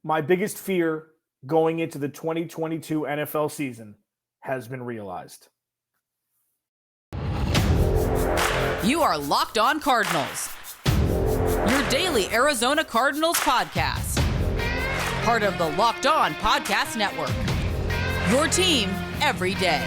My biggest fear going into the 2022 NFL season has been realized. You are Locked On Cardinals, your daily Arizona Cardinals podcast. Part of the Locked On Podcast Network, your team every day.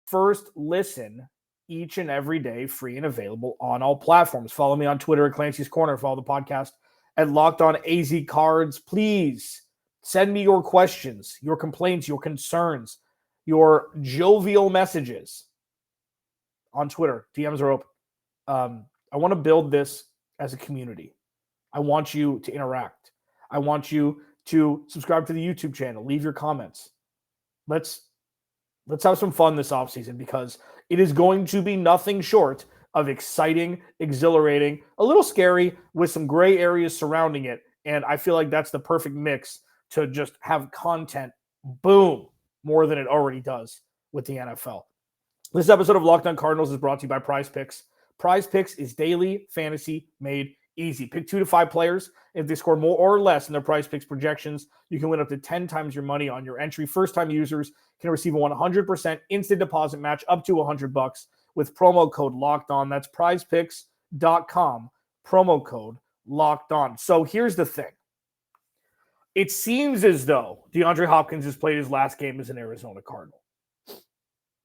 First listen each and every day, free and available on all platforms. Follow me on Twitter at Clancy's Corner. Follow the podcast at Locked On AZ Cards. Please send me your questions, your complaints, your concerns, your jovial messages on Twitter. DMs are open. I want to build this as a community. I want you to interact. I want you to subscribe to the YouTube channel. Leave your comments. Let's have some fun this offseason because it is going to be nothing short of exciting, exhilarating, a little scary with some gray areas surrounding it. And I feel like that's the perfect mix to just have content boom more than it already does with the NFL. This episode of Locked On Cardinals is brought to you by Prize Picks. Prize Picks is daily fantasy made easy. Pick 2 to 5 players. If they score more or less in their Prize Picks projections, you can win up to 10 times your money on your entry. First-time users can receive a 100% instant deposit match up to $100 with promo code Locked On. That's prizepicks.com, promo code Locked On. So here's the thing. It seems as though DeAndre Hopkins has played his last game as an Arizona Cardinal.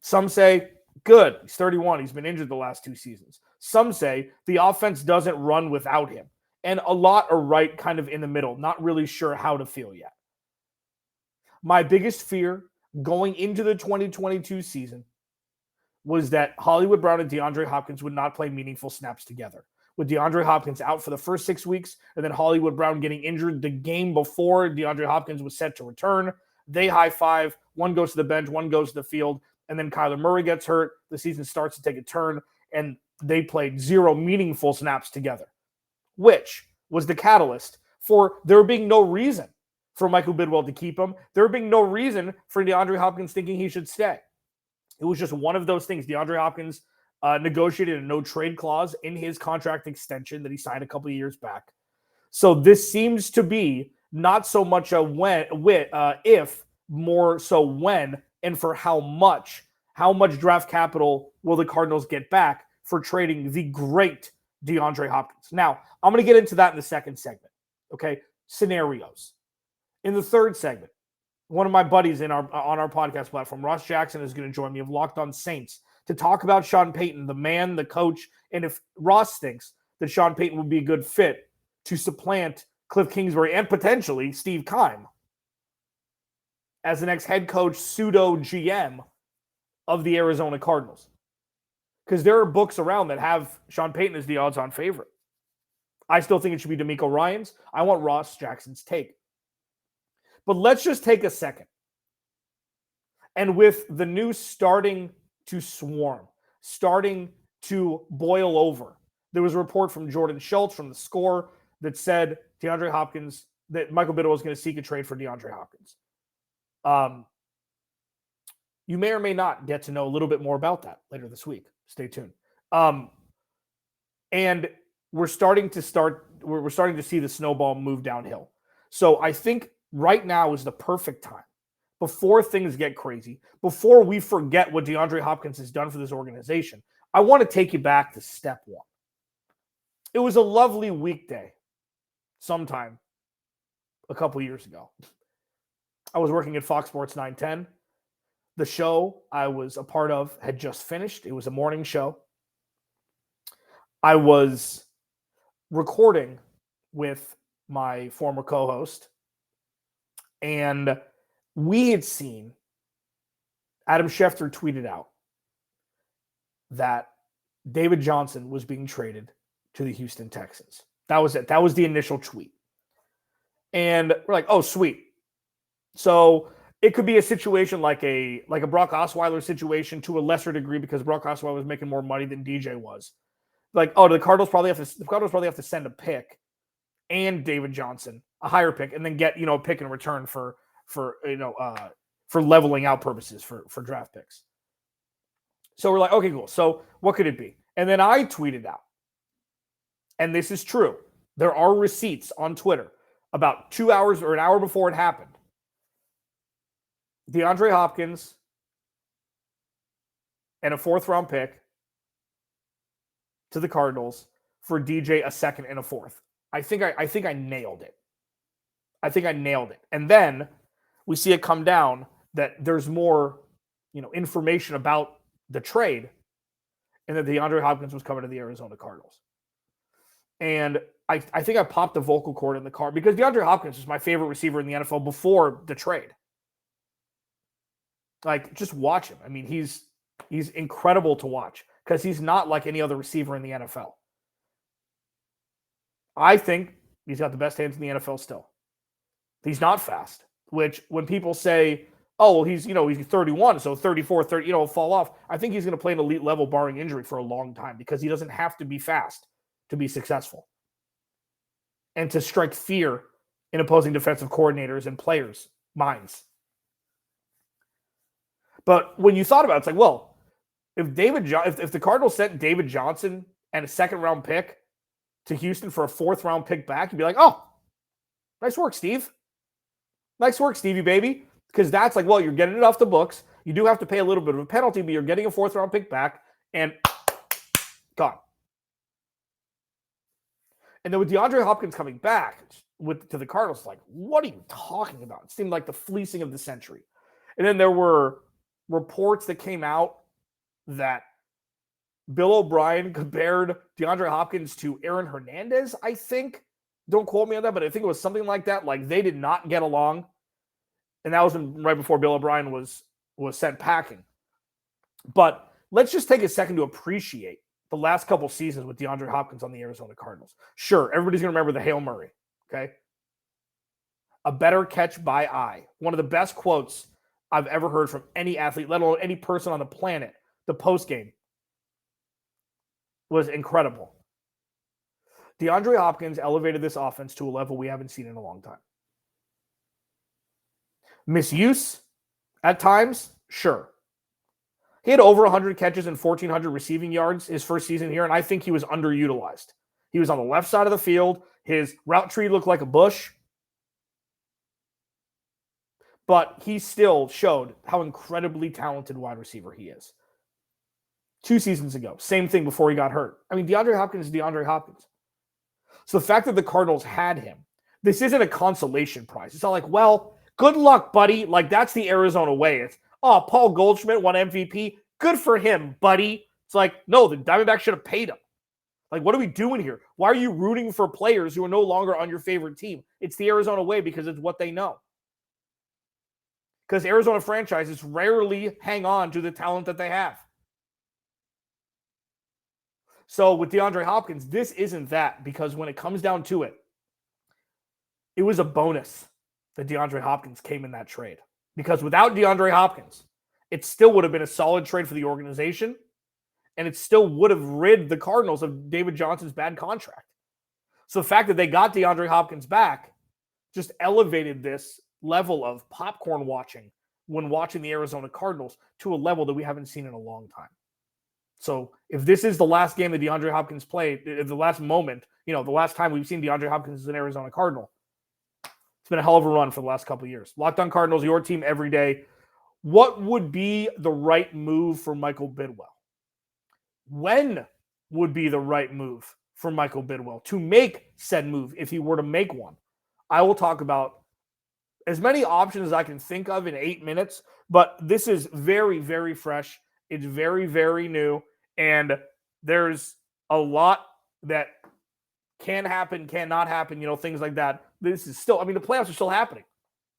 Some say, good, he's 31, he's been injured the last 2 seasons. Some say the offense doesn't run without him. And a lot are right kind of in the middle, not really sure how to feel yet. My biggest fear going into the 2022 season was that Hollywood Brown and DeAndre Hopkins would not play meaningful snaps together. With DeAndre Hopkins out for the first 6 weeks and then Hollywood Brown getting injured the game before DeAndre Hopkins was set to return, they high five, one goes to the bench, one goes to the field, and then Kyler Murray gets hurt. The season starts to take a turn, and they played 0 meaningful snaps together, which was the catalyst for there being no reason for Michael Bidwell to keep him. There being no reason for DeAndre Hopkins thinking he should stay. It was just one of those things. DeAndre Hopkins negotiated a no-trade clause in his contract extension that he signed a couple of years back. So this seems to be not so much a if, more so when, and for how much draft capital will the Cardinals get back for trading the great DeAndre Hopkins. Now, I'm going to get into that in the second segment, okay? Scenarios. In the third segment, one of my buddies on our podcast platform, Ross Jackson, is going to join me of Locked On Saints to talk about Sean Payton, the man, the coach, and if Ross thinks that Sean Payton would be a good fit to supplant Cliff Kingsbury and potentially Steve Keim as the next head coach, pseudo GM of the Arizona Cardinals. Because there are books around that have Sean Payton as the odds-on favorite. I still think it should be DeMeco Ryans. I want Ross Jackson's take. But let's just take a second. And with the news starting to swarm, starting to boil over, there was a report from Jordan Schultz from The Score that said DeAndre Hopkins, that Michael Bidwell was going to seek a trade for DeAndre Hopkins. You may or may not get to know a little bit more about that later this week. Stay tuned. And we're starting to see the snowball move downhill. So I think right now is the perfect time, before things get crazy, before we forget what DeAndre Hopkins has done for this organization. I want to take you back to step one. It was a lovely weekday sometime a couple years ago. I was working at Fox Sports 910. The show I was a part of had just finished. It was a morning show. I was recording with my former co-host, and we had seen Adam Schefter tweeted out that David Johnson was being traded to the Houston Texans. That was it. That was the initial tweet. And we're like, oh, sweet. So it could be a situation like a Brock Osweiler situation to a lesser degree, because Brock Osweiler was making more money than DJ was. Like, oh, the Cardinals probably have to send a pick and David Johnson, a higher pick, and then get, a pick in return for leveling out purposes for draft picks. So we're like, okay, cool. So what could it be? And then I tweeted out, and this is true, there are receipts on Twitter about 2 hours or an hour before it happened. DeAndre Hopkins and a 4th-round pick to the Cardinals for DJ, a 2nd and a 4th. I think I nailed it. And then we see it come down that there's more, information about the trade, and that DeAndre Hopkins was coming to the Arizona Cardinals. And I think I popped the vocal cord in the car because DeAndre Hopkins was my favorite receiver in the NFL before the trade. Like, just watch him. I mean, he's incredible to watch because he's not like any other receiver in the NFL. I think he's got the best hands in the NFL still. He's not fast, which when people say, oh, well, he's 31, so 34, 30, fall off. I think he's going to play an elite level barring injury for a long time because he doesn't have to be fast to be successful and to strike fear in opposing defensive coordinators and players' minds. But when you thought about it, it's like, well, if the Cardinals sent David Johnson and a 2nd-round pick to Houston for a 4th-round pick back, you'd be like, oh, nice work, Steve. Nice work, Stevie baby. Because that's like, well, you're getting it off the books. You do have to pay a little bit of a penalty, but you're getting a 4th-round pick back, and gone. And then with DeAndre Hopkins coming back to the Cardinals, like, what are you talking about? It seemed like the fleecing of the century. And then there were reports that came out that Bill O'Brien compared DeAndre Hopkins to Aaron Hernandez, I think. Don't quote me on that, but I think it was something like that. Like, they did not get along. And that was right before Bill O'Brien was sent packing. But let's just take a second to appreciate the last couple seasons with DeAndre Hopkins on the Arizona Cardinals. Sure, everybody's going to remember the Hail Murray, okay? A better catch by eye. One of the best quotes I've ever heard from any athlete, let alone any person on the planet. The postgame was incredible. DeAndre Hopkins elevated this offense to a level we haven't seen in a long time. Misuse at times, sure. He had over 100 catches and 1,400 receiving yards his first season here, and I think he was underutilized. He was on the left side of the field. His route tree looked like a bush. But he still showed how incredibly talented wide receiver he is. 2 seasons ago, same thing before he got hurt. I mean, DeAndre Hopkins is DeAndre Hopkins. So the fact that the Cardinals had him, this isn't a consolation prize. It's not like, well, good luck, buddy. Like, that's the Arizona way. It's, oh, Paul Goldschmidt won MVP. Good for him, buddy. It's like, no, the Diamondbacks should have paid him. Like, what are we doing here? Why are you rooting for players who are no longer on your favorite team? It's the Arizona way because it's what they know. Because Arizona franchises rarely hang on to the talent that they have. So with DeAndre Hopkins, this isn't that, because when it comes down to it, it was a bonus that DeAndre Hopkins came in that trade. Because without DeAndre Hopkins, it still would have been a solid trade for the organization, and it still would have rid the Cardinals of David Johnson's bad contract. So the fact that they got DeAndre Hopkins back just elevated this level of popcorn watching when watching the Arizona Cardinals to a level that we haven't seen in a long time. So if this is the last game that DeAndre Hopkins played, the last moment, the last time we've seen DeAndre Hopkins as an Arizona Cardinal, it's been a hell of a run for the last couple of years. Locked On Cardinals, your team every day. What would be the right move for Michael Bidwell? When would be the right move for Michael Bidwell to make said move if he were to make one? I will talk about as many options as I can think of in 8 minutes, but this is very, very fresh. It's very, very new, and there's a lot that can happen, cannot happen, things like that. This is still, the playoffs are still happening.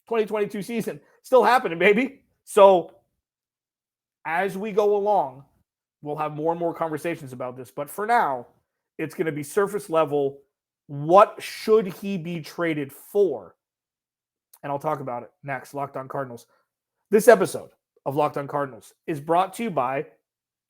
2022 season, still happening, baby. So as we go along, we'll have more and more conversations about this. But for now, it's going to be surface level. What should he be traded for? And I'll talk about it next. Locked On Cardinals. This episode of Locked On Cardinals is brought to you by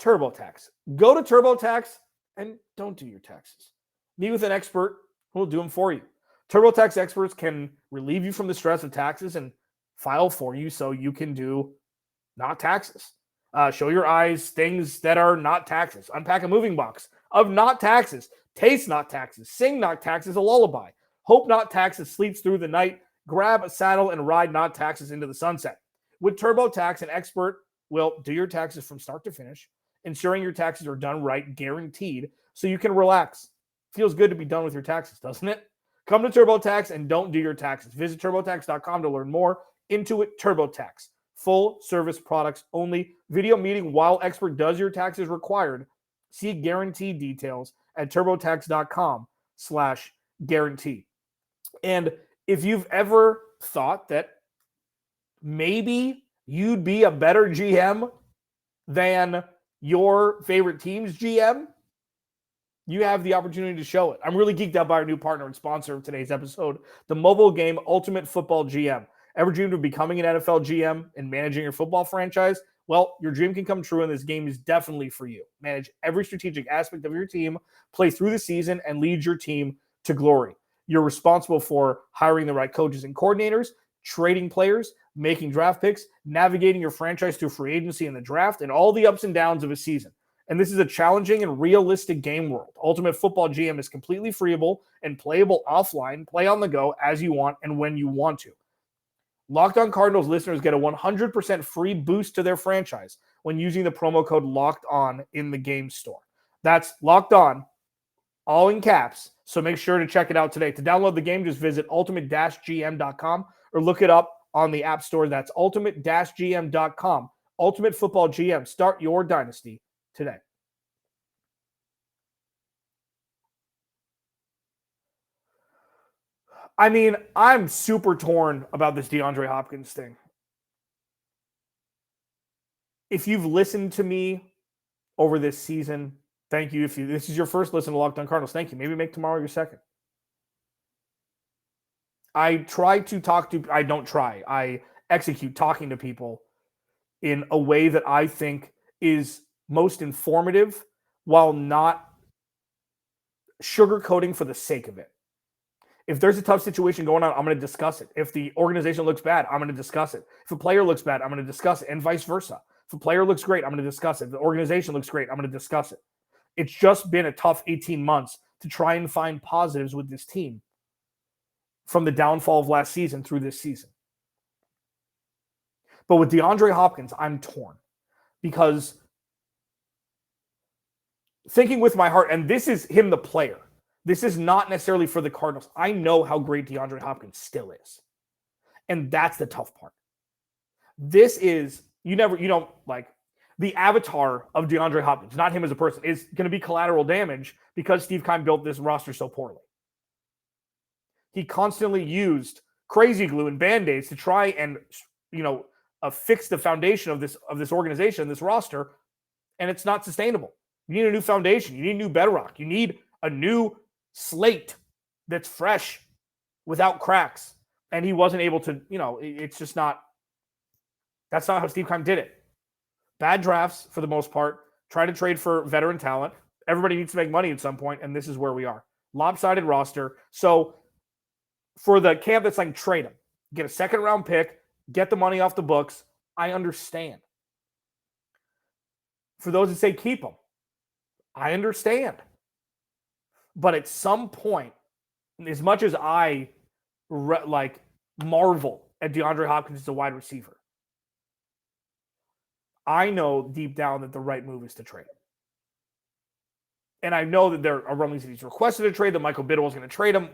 TurboTax. Go to TurboTax and don't do your taxes. Meet with an expert who will do them for you. TurboTax experts can relieve you from the stress of taxes and file for you so you can do not taxes. Show your eyes things that are not taxes. Unpack a moving box of not taxes. Taste not taxes. Sing not taxes a lullaby. Hope not taxes sleeps through the night. Grab a saddle and ride not taxes into the sunset. With TurboTax, an expert will do your taxes from start to finish, ensuring your taxes are done right, guaranteed, so you can relax. Feels good to be done with your taxes, doesn't it? Come to TurboTax and don't do your taxes. Visit TurboTax.com to learn more. Intuit TurboTax. Full service products only. Video meeting while expert does your taxes required. See guarantee details at TurboTax.com/guarantee. And if you've ever thought that maybe you'd be a better GM than your favorite team's GM, you have the opportunity to show it. I'm really geeked out by our new partner and sponsor of today's episode, the mobile game Ultimate Football GM. Ever dreamed of becoming an NFL GM and managing your football franchise? Well, your dream can come true, and this game is definitely for you. Manage every strategic aspect of your team, play through the season, and lead your team to glory. You're responsible for hiring the right coaches and coordinators, trading players, making draft picks, navigating your franchise through free agency and the draft, and all the ups and downs of a season. And this is a challenging and realistic game world. Ultimate Football GM is completely freeable and playable offline. Play on the go as you want and when you want to. Locked On Cardinals listeners get a 100% free boost to their franchise when using the promo code Locked On in the game store. That's Locked On, all in caps. So make sure to check it out today. To download the game, just visit ultimate-gm.com or look it up on the App Store. That's ultimate-gm.com. Ultimate Football GM. Start your dynasty today. I mean, I'm super torn about this DeAndre Hopkins thing. If you've listened to me over this season, thank you. If this is your first listen to Locked On Cardinals, thank you. Maybe make tomorrow your second. I execute talking to people in a way that I think is most informative while not sugarcoating for the sake of it. If there's a tough situation going on, I'm going to discuss it. If the organization looks bad, I'm going to discuss it. If a player looks bad, I'm going to discuss it, and vice versa. If a player looks great, I'm going to discuss it. If the organization looks great, I'm going to discuss it. It's just been a tough 18 months to try and find positives with this team from the downfall of last season through this season. But with DeAndre Hopkins, I'm torn because thinking with my heart, and this is him, the player. This is not necessarily for the Cardinals. I know how great DeAndre Hopkins still is. And that's the tough part. This is, the avatar of DeAndre Hopkins, not him as a person, is going to be collateral damage because Steve Keim built this roster so poorly. He constantly used crazy glue and Band-Aids to try and, fix the foundation of this organization, this roster, and it's not sustainable. You need a new foundation. You need a new bedrock. You need a new slate that's fresh without cracks. And he wasn't able to, it's just not, that's not how Steve Keim did it. Bad drafts for the most part. Try to trade for veteran talent. Everybody needs to make money at some point, and this is where we are. Lopsided roster. So for the camp that's like, trade him. Get a second-round pick. Get the money off the books. I understand. For those that say keep him, I understand. But at some point, as much as I marvel at DeAndre Hopkins as a wide receiver, I know deep down that the right move is to trade him. And I know that there are rumblings that he's requested a trade, that Michael Bidwell is going to trade him.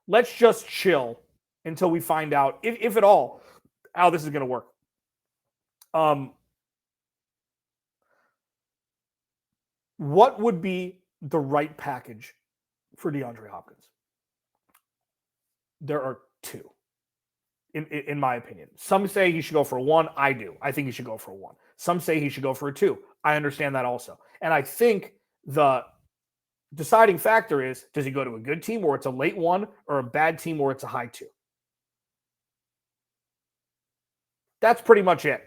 Let's just chill until we find out, if at all, how this is going to work. What would be the right package for DeAndre Hopkins? There are two, in my opinion. Some say he should go for a 1. I do. I think he should go for a 1. Some say he should go for a 2. I understand that also. And I think the deciding factor is, does he go to a good team where it's a late 1 or a bad team where it's a high 2? That's pretty much it.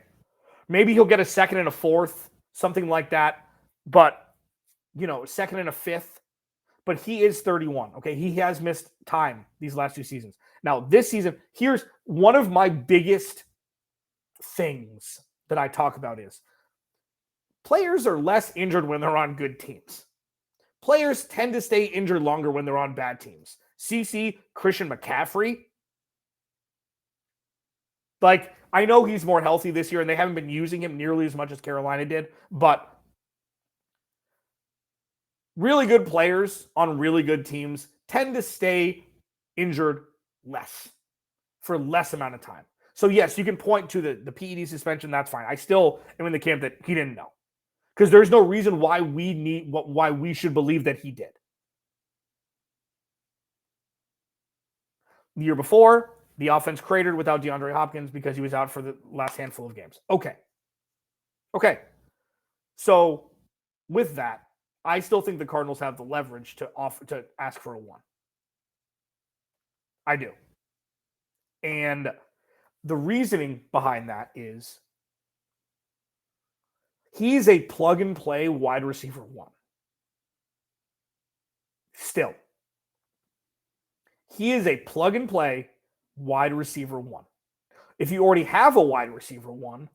Maybe he'll get a 2nd and a 4th, something like that. But, a 2nd and a 5th. but he is 31. Okay, he has missed time these last 2 seasons. Now, this season, here's one of my biggest things that I talk about is players are less injured when they're on good teams. Players tend to stay injured longer when they're on bad teams. CC, Christian McCaffrey. Like, I know he's more healthy this year, and they haven't been using him nearly as much as Carolina did, but really good players on really good teams tend to stay injured less for less amount of time. So, yes, you can point to the PED suspension. That's fine. I still am in the camp that he didn't know because there's no reason why we should believe that he did. The year before, the offense cratered without DeAndre Hopkins because he was out for the last handful of games. Okay. So, with that, I still think the Cardinals have the leverage to ask for a 1. I do. And the reasoning behind that is he's a plug-and-play wide receiver 1. Still. He is a plug-and-play wide receiver 1. If you already have a wide receiver 1,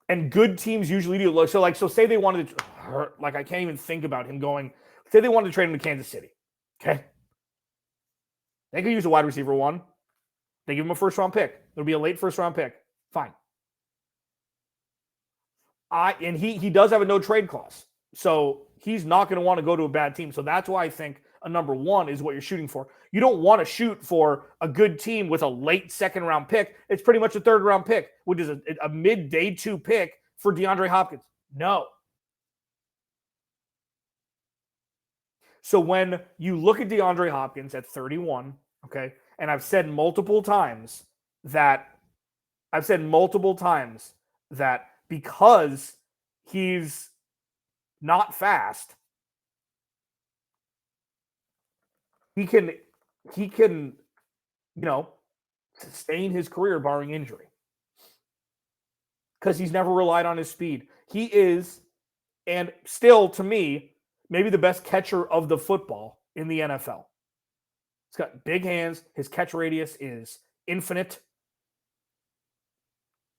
and good teams usually do. So say they wanted to, I can't even think about him going, say they wanted to trade him to Kansas City. Okay. They could use a wide receiver 1. They give him a first-round pick. There'll be a late first-round pick. Fine. And he does have a no-trade clause. So he's not going to want to go to a bad team. So that's why I think a number 1 is what you're shooting for. You don't want to shoot for a good team with a late second-round pick. It's pretty much a third-round pick, which is a mid-day 2 pick for DeAndre Hopkins. No. So when you look at DeAndre Hopkins at 31, okay, and I've said multiple times that because he's not fast, he can, sustain his career barring injury. Because he's never relied on his speed. He is, and still to me, maybe the best catcher of the football in the NFL. He's got big hands. His catch radius is infinite.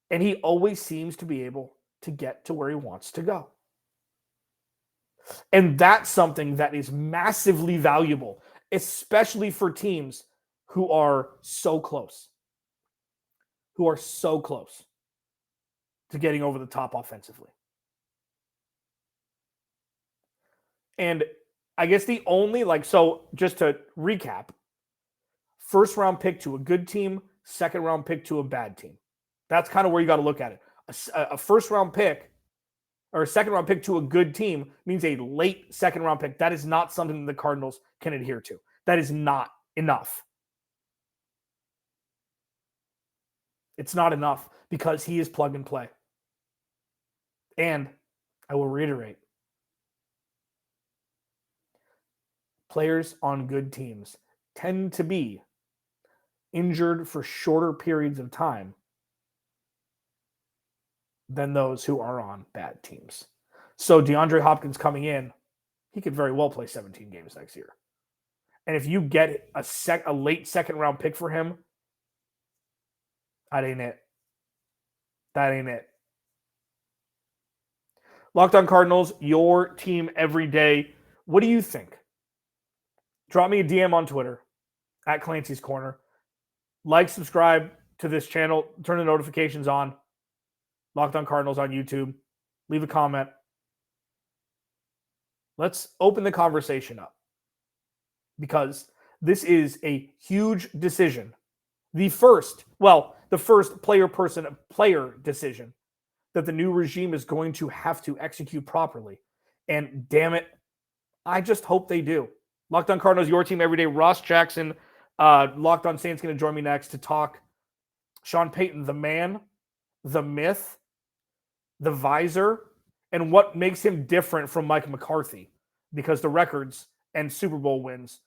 And he always seems to be able to get to where he wants to go. And that's something that is massively valuable, especially for teams who are so close. To getting over the top offensively. And I guess the only, just to recap, first round pick to a good team, second round pick to a bad team. That's kind of where you got to look at it. A first round pick or a second round pick to a good team means a late second round pick. That is not something the Cardinals can adhere to. That is not enough. It's not enough because he is plug and play. And I will reiterate, players on good teams tend to be injured for shorter periods of time than those who are on bad teams. So DeAndre Hopkins coming in, he could very well play 17 games next year. And if you get a late second round pick for him, that ain't it. Locked On Cardinals, your team every day. What do you think? Drop me a DM on Twitter at Clancy's Corner. Like, subscribe to this channel. Turn the notifications on. Locked On Cardinals on YouTube. Leave a comment. Let's open the conversation up because this is a huge decision. The first player decision that the new regime is going to have to execute properly. And damn it, I just hope they do. Locked On Cardinals, your team every day. Ross Jackson, Locked On Saints, going to join me next to talk Sean Payton, the man, the myth, the visor, and what makes him different from Mike McCarthy, because the records and Super Bowl wins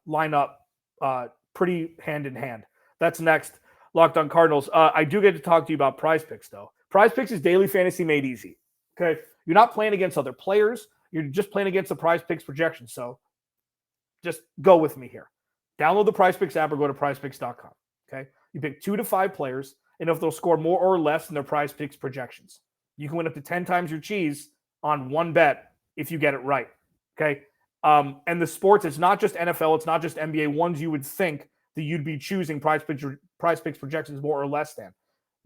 line up pretty hand in hand. That's next. Locked On Cardinals. I do get to talk to you about Prize Picks, though. Prize Picks is daily fantasy made easy. Okay, you're not playing against other players. You're just playing against the Prize Picks projection. So just go with me here. Download the Prize Picks app or go to prizepicks.com. Okay. You pick 2 to 5 players, and if they'll score more or less than their Prize Picks projections, you can win up to 10 times your cheese on one bet if you get it right. Okay. And the sports, it's not just NFL, it's not just NBA, ones you would think that you'd be choosing Prize Picks projections more or less than.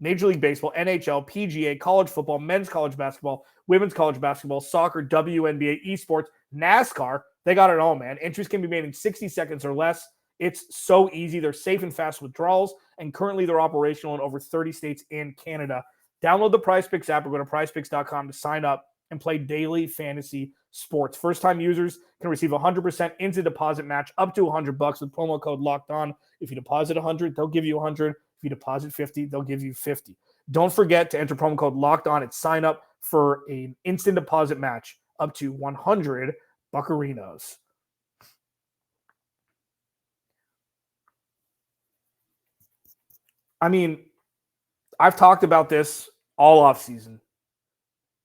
Major League Baseball, NHL, PGA, college football, men's college basketball, women's college basketball, soccer, WNBA, esports, NASCAR. They got it all, man. Entries can be made in 60 seconds or less. It's so easy. They're safe and fast withdrawals, and currently they're operational in over 30 states and Canada. Download the Prize Picks app or go to prizepicks.com to sign up and play daily fantasy sports. First-time users can receive 100% instant deposit match up to $100 with promo code Locked On. If you deposit 100, they'll give you 100. If you deposit 50, they'll give you 50. Don't forget to enter promo code Locked On and sign up for an instant deposit match up to 100 buccarinos. I mean, I've talked about this all offseason.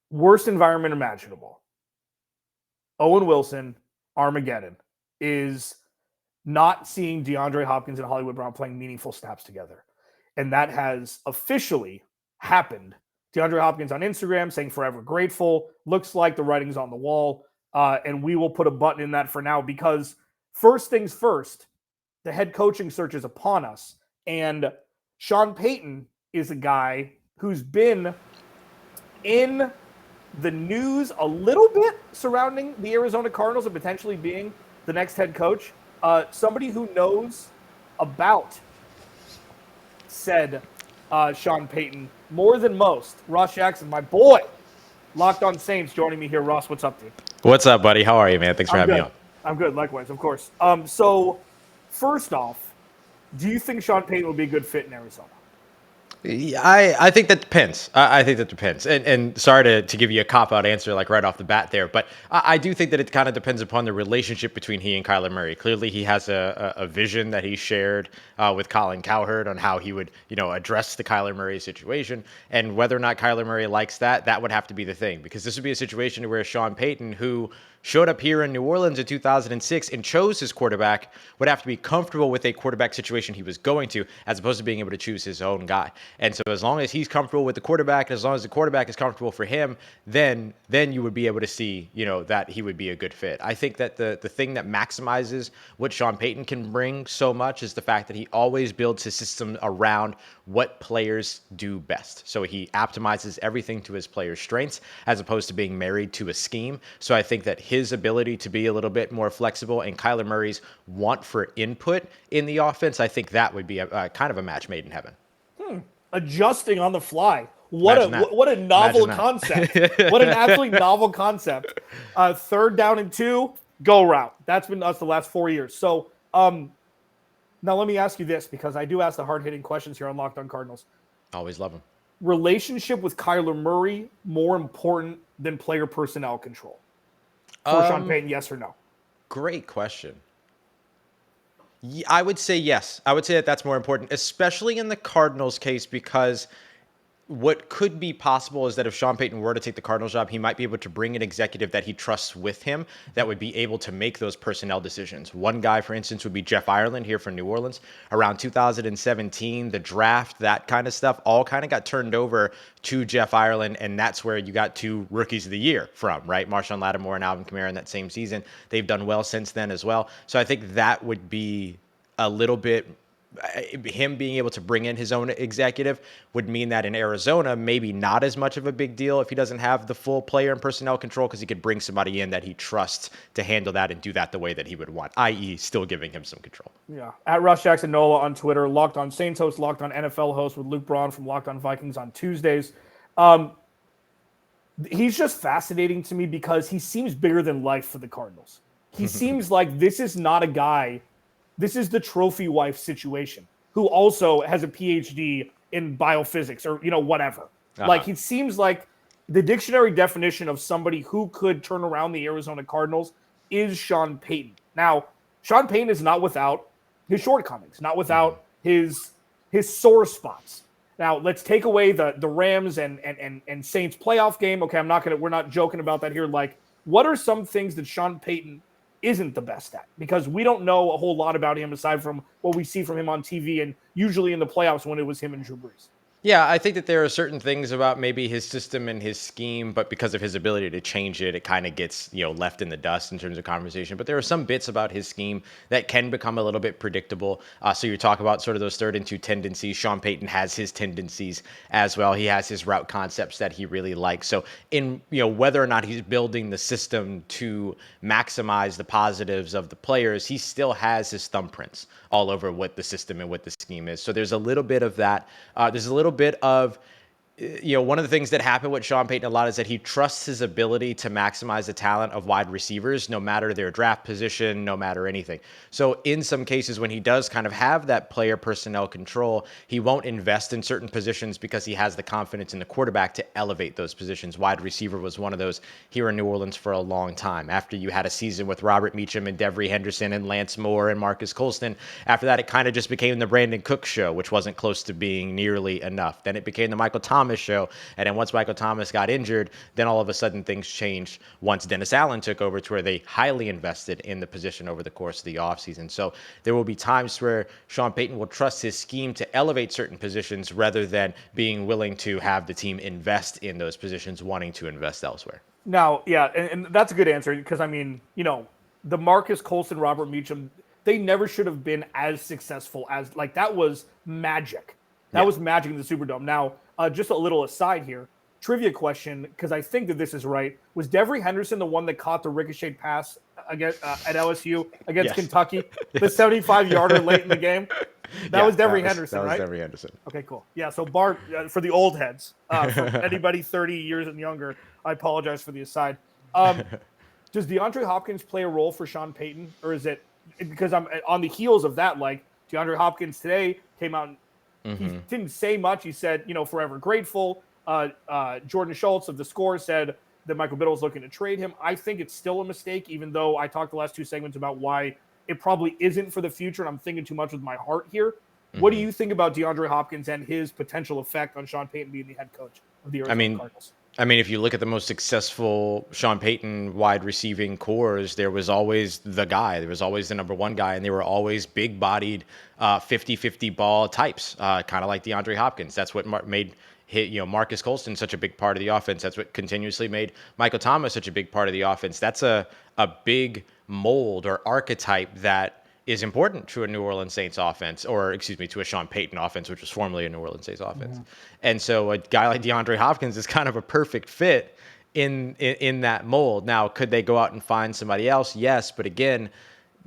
Worst environment imaginable. Owen Wilson, Armageddon, is not seeing DeAndre Hopkins and Hollywood Brown playing meaningful snaps together. And that has officially happened. DeAndre Hopkins on Instagram saying forever grateful. Looks like the writing's on the wall. And we will put a button in that for now because first things first, the head coaching search is upon us. And Sean Payton is a guy who's been in the news a little bit surrounding the Arizona Cardinals and potentially being the next head coach. Somebody who knows about said Sean Payton more than most. Ross Jackson, my boy, Locked On Saints, joining me here. Ross, what's up, dude? What's up, buddy? How are you, man? Thanks for having me on. I'm good, likewise, of course. So, first off, do you think Sean Payton will be a good fit in Arizona? I think that depends. I think that depends. And sorry to give you a cop-out answer like right off the bat there, but I do think that it kind of depends upon the relationship between he and Kyler Murray. Clearly, he has a vision that he shared with Colin Cowherd on how he would, address the Kyler Murray situation. And whether or not Kyler Murray likes that, that would have to be the thing. Because this would be a situation where Sean Payton, who showed up here in New Orleans in 2006 and chose his quarterback, would have to be comfortable with a quarterback situation he was going to, as opposed to being able to choose his own guy. And so as long as he's comfortable with the quarterback, as long as the quarterback is comfortable for him, then you would be able to see, that he would be a good fit. I think that the thing that maximizes what Sean Payton can bring so much is the fact that he always builds his system around what players do best. So he optimizes everything to his players' strengths as opposed to being married to a scheme. So I think that his ability to be a little bit more flexible and Kyler Murray's want for input in the offense, I think that would be a kind of a match made in heaven. Adjusting on the fly. What a novel concept. What an absolutely novel concept. 3rd down and 2, go route. That's been us the last 4 years. So now let me ask you this, because I do ask the hard-hitting questions here on Locked On Cardinals. Always love them. Relationship with Kyler Murray more important than player personnel control? For Sean Payton, yes or no? Great question. I would say yes. I would say that that's more important, especially in the Cardinals case, because what could be possible is that if Sean Payton were to take the Cardinals job, he might be able to bring an executive that he trusts with him that would be able to make those personnel decisions. One guy, for instance, would be Jeff Ireland here from New Orleans. Around 2017, the draft, that kind of stuff, all kind of got turned over to Jeff Ireland, and that's where you got 2 rookies of the year from, right? Marshawn Lattimore and Alvin Kamara in that same season. They've done well since then as well. So I think that would be a little bit... him being able to bring in his own executive would mean that in Arizona, maybe not as much of a big deal if he doesn't have the full player and personnel control, because he could bring somebody in that he trusts to handle that and do that the way that he would want, i.e. still giving him some control. Yeah. At Russ Jackson Nola on Twitter, Locked On Saints host, Locked On NFL host with Luke Braun from Locked On Vikings on Tuesdays. He's just fascinating to me because he seems bigger than life for the Cardinals. He seems like this is not a guy. This is the trophy wife situation, who also has a PhD in biophysics or, whatever. Like, it seems like the dictionary definition of somebody who could turn around the Arizona Cardinals is Sean Payton. Now, Sean Payton is not without his shortcomings, not without his sore spots. Now, let's take away the Rams and Saints playoff game. Okay, we're not joking about that here. Like, what are some things that Sean Payton isn't the best at? Because we don't know a whole lot about him aside from what we see from him on TV and usually in the playoffs when it was him and Drew Brees. Yeah, I think that there are certain things about maybe his system and his scheme, but because of his ability to change it, it kind of gets, left in the dust in terms of conversation. But there are some bits about his scheme that can become a little bit predictable. So you talk about sort of those 3rd and 2 tendencies. Sean Payton has his tendencies as well. He has his route concepts that he really likes. So in, whether or not he's building the system to maximize the positives of the players, he still has his thumbprints all over what the system and what the scheme is. So there's a little bit of that. There's a little bit of, one of the things that happened with Sean Payton a lot is that he trusts his ability to maximize the talent of wide receivers, no matter their draft position, no matter anything. So in some cases, when he does kind of have that player personnel control, he won't invest in certain positions because he has the confidence in the quarterback to elevate those positions. Wide receiver was one of those here in New Orleans for a long time. After you had a season with Robert Meacham and Devery Henderson and Lance Moore and Marcus Colston, after that, it kind of just became the Brandon Cook show, which wasn't close to being nearly enough. Then it became the Michael Thomas show. And then once Michael Thomas got injured, then all of a sudden things changed once Dennis Allen took over, to where they highly invested in the position over the course of the offseason. So there will be times where Sean Payton will trust his scheme to elevate certain positions rather than being willing to have the team invest in those positions, wanting to invest elsewhere. Now, yeah, and that's a good answer because, the Marcus Colston, Robert Meacham, they never should have been as successful as, that was magic. That was magic in the Superdome. Now, just a little aside here, trivia question, because I think that this is right. Was Devery Henderson the one that caught the ricochet pass against, at LSU against Kentucky? The 75-yarder late in the game? That was Devery Henderson, right? That was Devery Henderson. Okay, cool. Yeah, so Bart, for the old heads, for anybody 30 years and younger, I apologize for the aside. Does DeAndre Hopkins play a role for Sean Payton? Or is it, because I'm on the heels of that, DeAndre Hopkins today came out and he didn't say much. He said, forever grateful. Jordan Schultz of The Score said that Michael Biddle is looking to trade him. I think it's still a mistake, even though I talked the last 2 segments about why it probably isn't for the future, and I'm thinking too much with my heart here. What do you think about DeAndre Hopkins and his potential effect on Sean Payton being the head coach of the Arizona Cardinals? If you look at the most successful Sean Payton wide receiving cores, there was always the guy. There was always the number one guy, and they were always big-bodied 50-50 ball types, kind of like DeAndre Hopkins. That's what made Marcus Colston such a big part of the offense. That's what continuously made Michael Thomas such a big part of the offense. That's a big mold or archetype that is important to a New Orleans Saints offense, or to a Sean Payton offense, which was formerly a New Orleans Saints offense. And so a guy like DeAndre Hopkins is kind of a perfect fit in that mold. Now, could they go out and find somebody else? Yes, but again,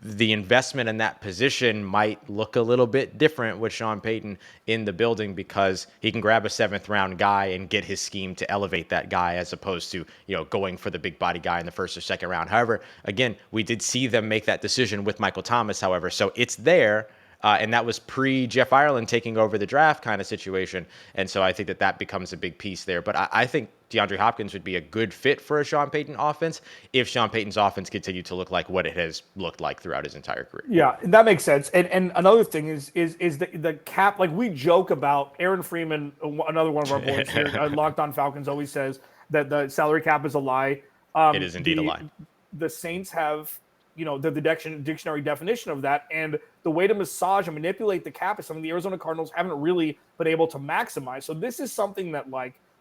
the investment in that position might look a little bit different with Sean Payton in the building, because he can grab a 7th round guy and get his scheme to elevate that guy, as opposed to, going for the big body guy in the 1st or 2nd round. However, again, we did see them make that decision with Michael Thomas, however, so it's there. And that was pre-Jeff Ireland taking over the draft kind of situation. And so I think that becomes a big piece there. But I think DeAndre Hopkins would be a good fit for a Sean Payton offense if Sean Payton's offense continued to look like what it has looked like throughout his entire career. Yeah, and that makes sense. And another thing is the cap. We joke about Aaron Freeman, another one of our boys here, Locked On Falcons, always says that the salary cap is a lie. It is indeed a lie. The Saints have the dictionary definition of that, and the way to massage and manipulate the cap is something the Arizona Cardinals haven't really been able to maximize. So this is something that,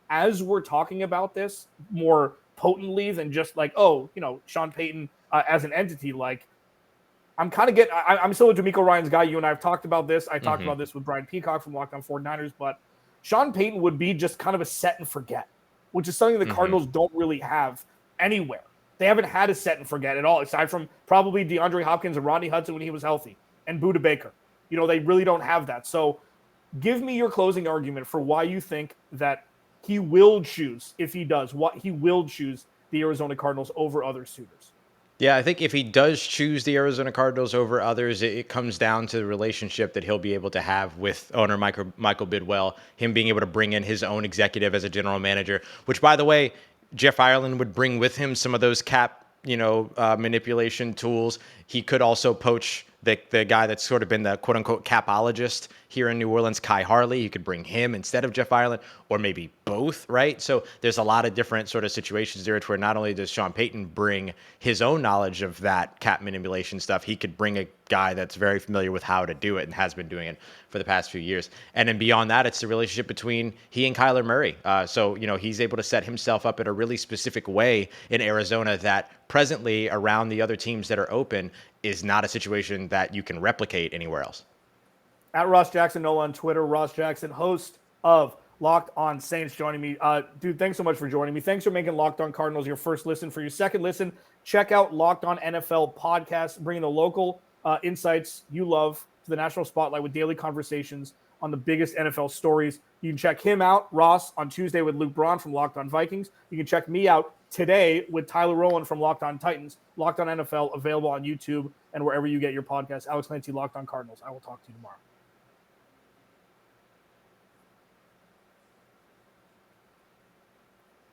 as we're talking about this more potently than just Sean Payton as an entity, I'm still a D'Amico Ryans guy. You and I have talked about this. I talked about this with Brian Peacock from Locked On 49ers, but Sean Payton would be just kind of a set and forget, which is something the Cardinals don't really have anywhere. They haven't had a set and forget at all, aside from probably DeAndre Hopkins and Rodney Hudson when he was healthy, and Budda Baker. They really don't have that. So give me your closing argument for why you think that he will choose, if he does, what he will choose the Arizona Cardinals over other suitors. Yeah, I think if he does choose the Arizona Cardinals over others, it comes down to the relationship that he'll be able to have with owner Michael Bidwell, him being able to bring in his own executive as a general manager, which, by the way, Jeff Ireland would bring with him some of those cap, manipulation tools. He could also poach the guy that's sort of been the quote unquote capologist here in New Orleans, Kai Harley. You could bring him instead of Jeff Ireland, or maybe both, right? So there's a lot of different sort of situations there where not only does Sean Payton bring his own knowledge of that cap manipulation stuff, he could bring a guy that's very familiar with how to do it and has been doing it for the past few years. And then beyond that, it's the relationship between he and Kyler Murray. So, he's able to set himself up in a really specific way in Arizona that presently around the other teams that are open is not a situation that you can replicate anywhere else. At Ross Jackson Nola on Twitter, Ross Jackson, host of Locked On Saints, joining me. Dude, thanks so much for joining me. Thanks for making Locked On Cardinals your first listen. For your second listen, check out Locked On NFL podcast, bringing the local insights you love to the national spotlight with daily conversations on the biggest NFL stories. You can check him out, Ross, on Tuesday with Luke Braun from Locked On Vikings. You can check me out today with Tyler Rowland from Locked On Titans. Locked On NFL, available on YouTube and wherever you get your podcasts. Alex Clancy, Locked On Cardinals. I will talk to you tomorrow.